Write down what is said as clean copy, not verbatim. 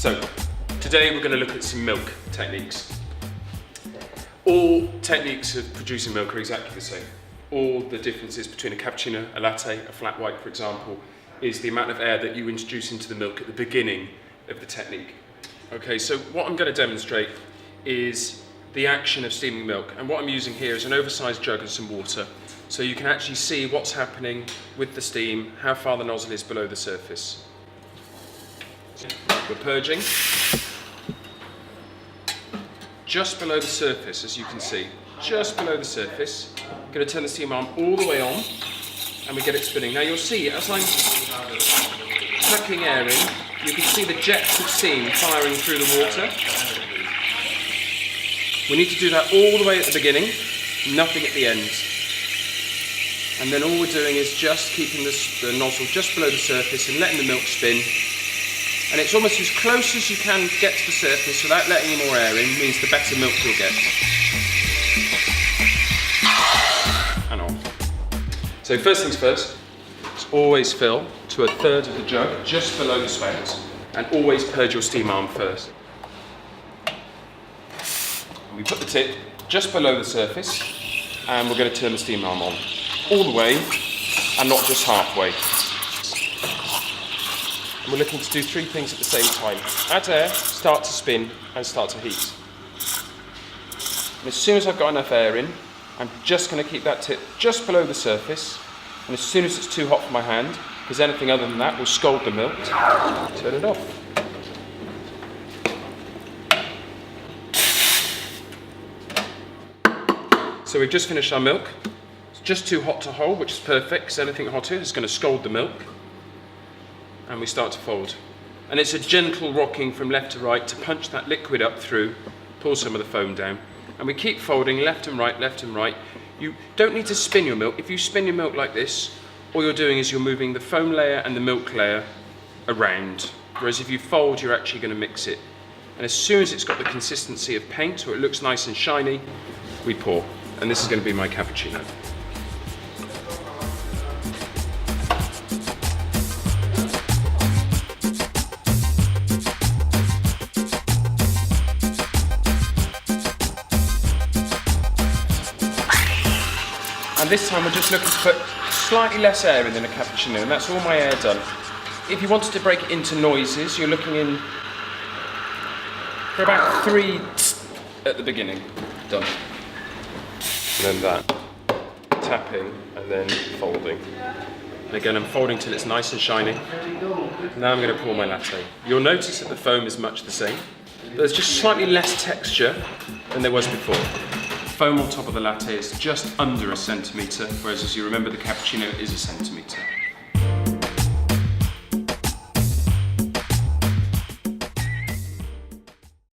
So, today we're going to look at some milk techniques. All techniques of producing milk are exactly the same. All the differences between a cappuccino, a latte, a flat white, for example, is the amount of air that you introduce into the milk at the beginning of the technique. Okay, so what I'm going to demonstrate is the action of steaming milk, and what I'm using here is an oversized jug and some water, so you can actually see what's happening with the steam, how far the nozzle is below the surface. We're purging just below the surface, as you can see, just below the surface. I'm going to turn the steam arm all the way on, and we get it spinning. Now you'll see, as I'm sucking air in, you can see the jets of steam firing through the water. We need to do that all the way at the beginning, nothing at the end. And then all we're doing is just keeping the nozzle just below the surface and letting the milk spin. And it's almost as close as you can get to the surface without letting any more air in, means the better milk you'll get. And on. So first things first, let's always fill to a third of the jug, just below the spout, and always purge your steam arm first. We put the tip just below the surface, and we're going to turn the steam arm on all the way and not just halfway. And we're looking to do three things at the same time: add air, start to spin, and start to heat. And as soon as I've got enough air in, I'm just going to keep that tip just below the surface, and as soon as it's too hot for my hand, because anything other than that will scald the milk, turn it off. So we've just finished our milk. It's just too hot to hold, which is perfect, because anything hotter is going to scald the milk. And we start to fold. And it's a gentle rocking from left to right to punch that liquid up through, pull some of the foam down. And we keep folding left and right, left and right. You don't need to spin your milk. If you spin your milk like this, all you're doing is you're moving the foam layer and the milk layer around. Whereas if you fold, you're actually going to mix it. And as soon as it's got the consistency of paint, or it looks nice and shiny, we pour. And this is going to be my cappuccino. And this time we're just looking to put slightly less air in than a cappuccino, and that's all my air done. If you wanted to break it into noises, you're looking in for about 3 at the beginning. Done. And then that, tapping, and then folding. And again, I'm folding till it's nice and shiny. Now I'm going to pour my latte. You'll notice that the foam is much the same, but there's just slightly less texture than there was before. Foam on top of the latte is just under 1 centimetre, whereas as you remember, the cappuccino is 1 centimetre.